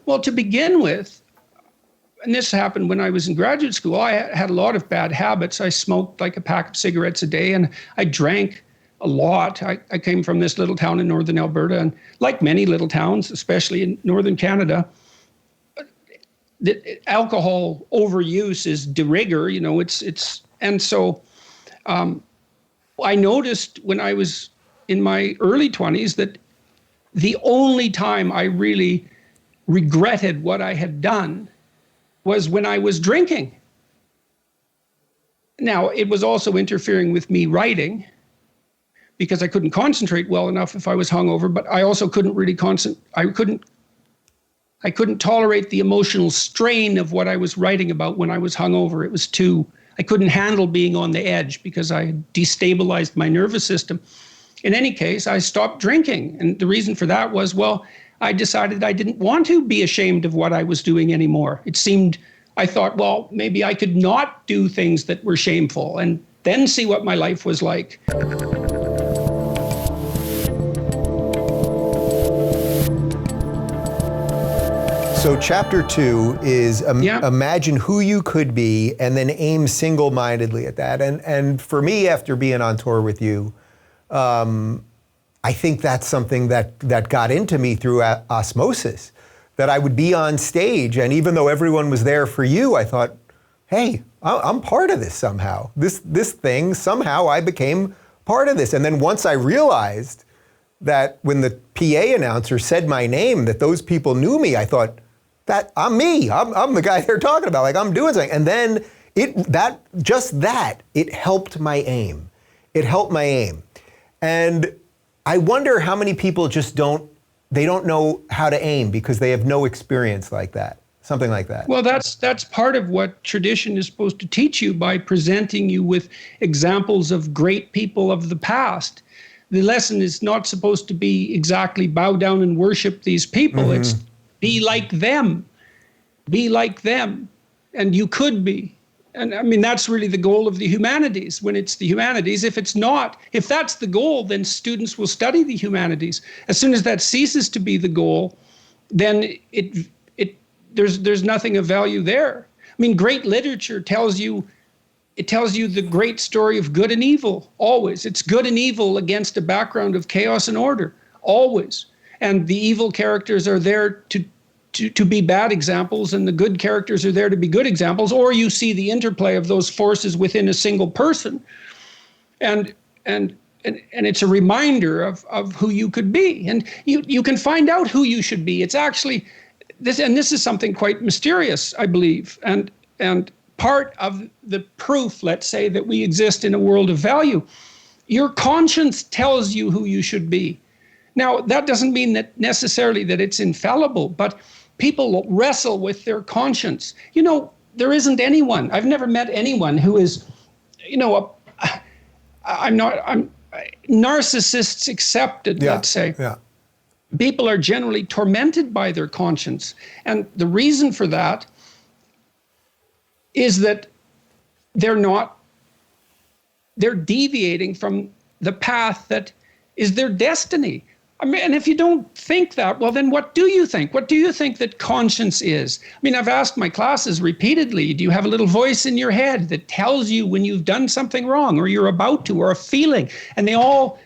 Well, to begin with, and this happened when I was in graduate school, I had a lot of bad habits. I smoked like a pack of cigarettes a day, and I drank a lot. I came from this little town in northern Alberta, and like many little towns, especially in northern Canada, the alcohol overuse is de rigueur, and so I noticed when I was in my early 20s that the only time I really regretted what I had done was when I was drinking. Now, it was also interfering with me writing because I couldn't concentrate well enough if I was hungover, but I also couldn't really I couldn't tolerate the emotional strain of what I was writing about when I was hungover. It was I couldn't handle being on the edge because I had destabilized my nervous system. In any case, I stopped drinking. And the reason for that was, I decided I didn't want to be ashamed of what I was doing anymore. I thought, well, maybe I could not do things that were shameful and then see what my life was like. So chapter 2 is imagine who you could be and then aim single-mindedly at that. And for me, after being on tour with you, I think that's something that got into me through osmosis, that I would be on stage, and even though everyone was there for you, I thought, hey, I'm part of this somehow. This thing, somehow I became part of this. And then once I realized that when the PA announcer said my name, that those people knew me, I thought, that I'm me. I'm the guy they're talking about. Like, I'm doing something. And then it helped my aim. It helped my aim. And I wonder how many people just don't know how to aim because they have no experience like that. Something like that. Well, that's part of what tradition is supposed to teach you by presenting you with examples of great people of the past. The lesson is not supposed to be exactly bow down and worship these people. Mm-hmm. It's be like them. Be like them. And you could be. And I mean, that's really the goal of the humanities. When it's the humanities, if that's the goal, then students will study the humanities. As soon as that ceases to be the goal, then there's nothing of value there. I mean, great literature tells you the great story of good and evil, always. It's good and evil against a background of chaos and order, always. And the evil characters are there to be bad examples, and the good characters are there to be good examples, or you see the interplay of those forces within a single person. And it's a reminder of who you could be. And you can find out who you should be. It's actually this is something quite mysterious, I believe. And part of the proof, let's say, that we exist in a world of value. Your conscience tells you who you should be. Now, that doesn't mean that necessarily that it's infallible, but people wrestle with their conscience. There isn't anyone. I've never met anyone who is, narcissists accepted, let's say. Yeah. People are generally tormented by their conscience. And the reason for that is that they're deviating from the path that is their destiny. I mean, and if you don't think that, well, then what do you think? What do you think that conscience is? I mean, I've asked my classes repeatedly, do you have a little voice in your head that tells you when you've done something wrong or you're about to, or a feeling? And they all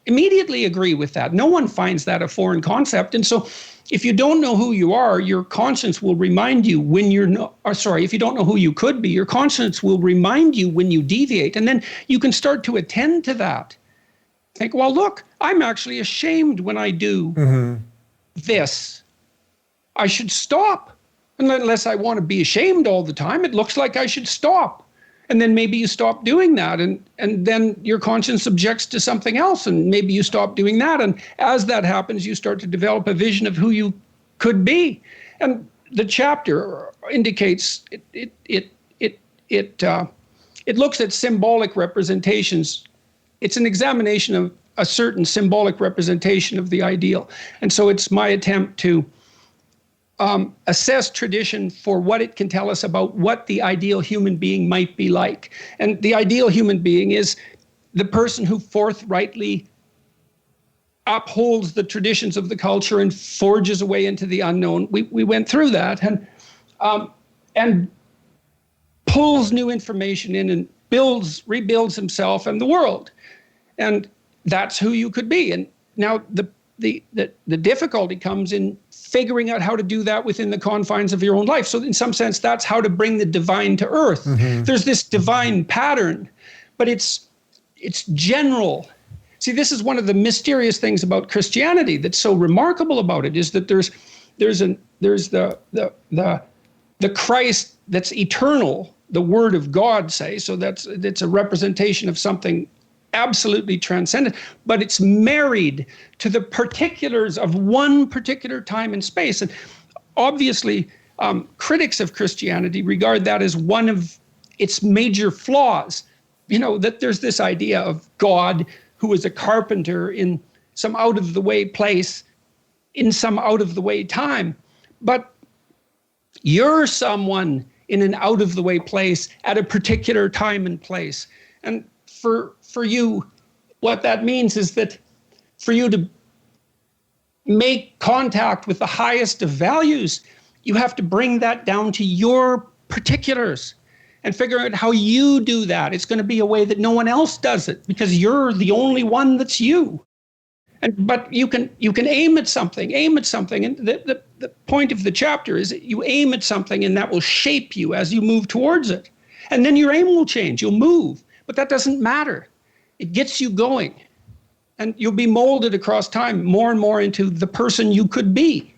immediately agree with that. No one finds that a foreign concept. And so if you don't know who you are, your conscience will remind you when if you don't know who you could be, your conscience will remind you when you deviate. And then you can start to attend to that. Think, well, look, I'm actually ashamed when I do this. I should stop. Unless I want to be ashamed all the time, it looks like I should stop. And then maybe you stop doing that, and then your conscience objects to something else, and maybe you stop doing that. And as that happens, you start to develop a vision of who you could be. And the chapter indicates it looks at symbolic representations. It's an examination of a certain symbolic representation of the ideal. And so it's my attempt to assess tradition for what it can tell us about what the ideal human being might be like. And the ideal human being is the person who forthrightly upholds the traditions of the culture and forges a way into the unknown. We went through that, and pulls new information in and rebuilds himself and the world. And that's who you could be. And now the difficulty comes in figuring out how to do that within the confines of your own life. So in some sense, that's how to bring the divine to earth. Mm-hmm. There's this divine pattern, but it's general. See, this is one of the mysterious things about Christianity that's so remarkable about it, is that there's the Christ that's eternal, the Word of God, say. So it's a representation of something absolutely transcendent, but it's married to the particulars of one particular time and space. And obviously, critics of Christianity regard that as one of its major flaws. That there's this idea of God who is a carpenter in some out-of-the-way place, in some out-of-the-way time. But you're someone in an out-of-the-way place at a particular time and place. And for you, what that means is that for you to make contact with the highest of values, you have to bring that down to your particulars and figure out how you do that. It's going to be a way that no one else does it, because you're the only one that's you. But you can aim at something. And the point of the chapter is that you aim at something, and that will shape you as you move towards it. And then your aim will change. You'll move. But that doesn't matter. It gets you going. And you'll be molded across time more and more into the person you could be.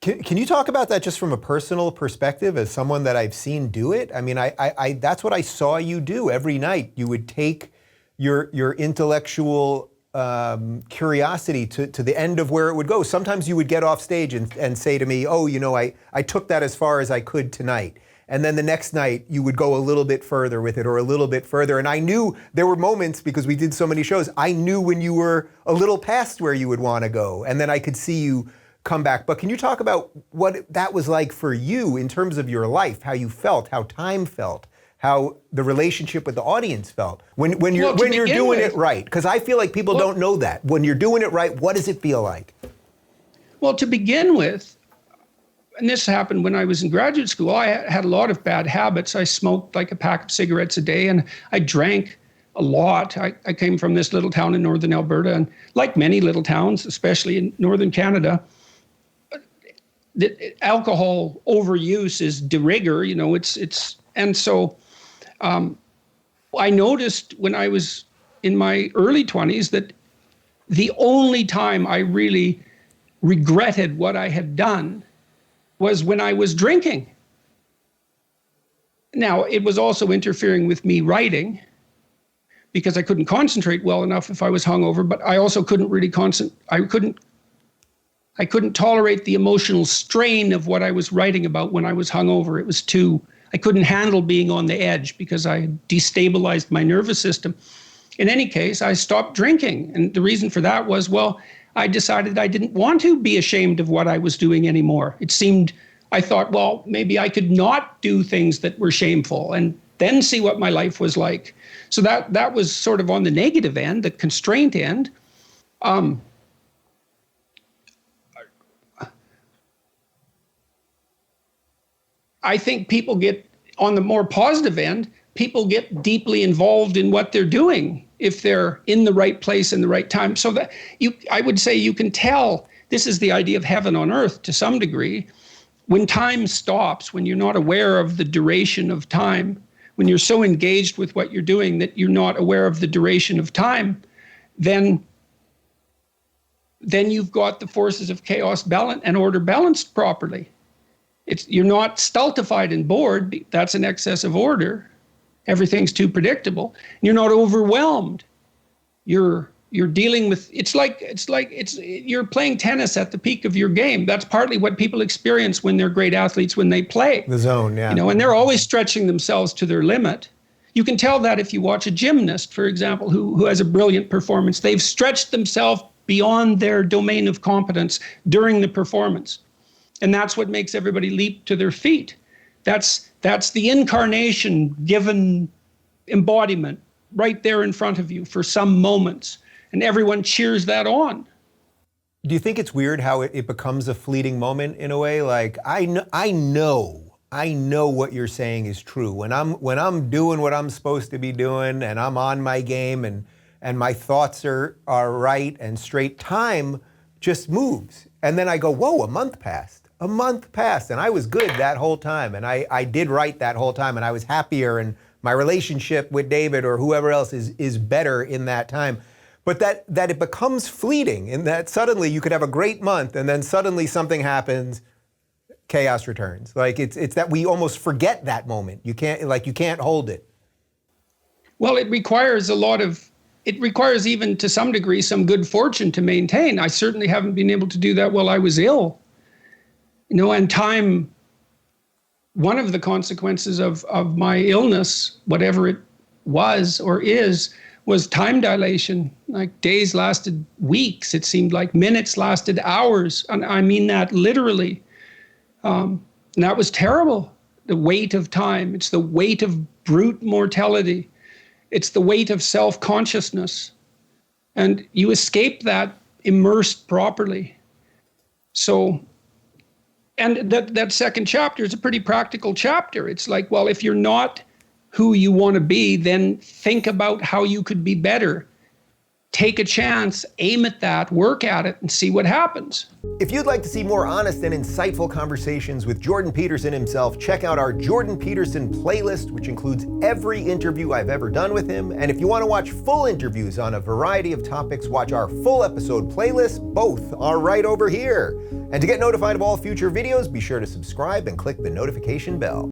Can you talk about that just from a personal perspective, as someone that I've seen do it? I mean, I that's what I saw you do every night. You would take your intellectual curiosity to the end of where it would go. Sometimes you would get off stage and say to me, oh, I took that as far as I could tonight. And then the next night you would go a little bit further with it, or a little bit further. And I knew there were moments, because we did so many shows, I knew when you were a little past where you would want to go. And then I could see you come back. But can you talk about what that was like for you in terms of your life, how you felt, how time felt, how the relationship with the audience felt when you're doing it right? Because I feel like people don't know that. When you're doing it right, what does it feel like? Well, to begin with, and this happened when I was in graduate school, I had a lot of bad habits. I smoked like a pack of cigarettes a day, and I drank a lot. I came from this little town in northern Alberta, and like many little towns, especially in northern Canada, the alcohol overuse is de rigueur. And so I noticed when I was in my early 20s that the only time I really regretted what I had done was when I was drinking. Now, it was also interfering with me writing, because I couldn't concentrate well enough if I was hungover, but I also couldn't really I couldn't tolerate the emotional strain of what I was writing about when I was hungover. It was I couldn't handle being on the edge, because I had destabilized my nervous system. In any case, I stopped drinking. And the reason for that was, I decided I didn't want to be ashamed of what I was doing anymore. I thought, maybe I could not do things that were shameful and then see what my life was like. So that was sort of on the negative end, the constraint end. I think people get, on the more positive end, people get deeply involved in what they're doing if they're in the right place in the right time. So that I would say you can tell, this is the idea of heaven on earth to some degree. When time stops, when you're not aware of the duration of time, when you're so engaged with what you're doing that you're not aware of the duration of time, then you've got the forces of chaos and order balanced properly. You're not stultified and bored. That's an excess of order. Everything's too predictable. You're not overwhelmed. You're dealing with, you're playing tennis at the peak of your game. That's partly what people experience when they're great athletes, when they play. The zone, yeah. And they're always stretching themselves to their limit. You can tell that if you watch a gymnast, for example, who has a brilliant performance. They've stretched themselves beyond their domain of competence during the performance. And that's what makes everybody leap to their feet. That's the incarnation given embodiment right there in front of you for some moments. And everyone cheers that on. Do you think it's weird how it becomes a fleeting moment in a way? Like I know what you're saying is true. When I'm doing what I'm supposed to be doing and I'm on my game and my thoughts are right and straight, time just moves. And then I go, whoa, a month passed, and I was good that whole time, and I did right that whole time, and I was happier, and my relationship with David or whoever else is better in that time. But that it becomes fleeting, in that suddenly you could have a great month and then suddenly something happens, chaos returns. Like it's that we almost forget that moment. You can't hold it. Well, it requires even to some degree some good fortune to maintain. I certainly haven't been able to do that while I was ill. And time, one of the consequences of my illness, whatever it was or is, was time dilation. Like days lasted weeks. It seemed like minutes lasted hours. And I mean that literally. And that was terrible. The weight of time. It's the weight of brute mortality. It's the weight of self-consciousness. And you escape that immersed properly. So, and that second chapter is a pretty practical chapter. It's like, well, if you're not who you want to be, then think about how you could be better. Take a chance, aim at that, work at it, and see what happens. If you'd like to see more honest and insightful conversations with Jordan Peterson himself, check out our Jordan Peterson playlist, which includes every interview I've ever done with him. And if you want to watch full interviews on a variety of topics, watch our full episode playlist. Both are right over here. And to get notified of all future videos, be sure to subscribe and click the notification bell.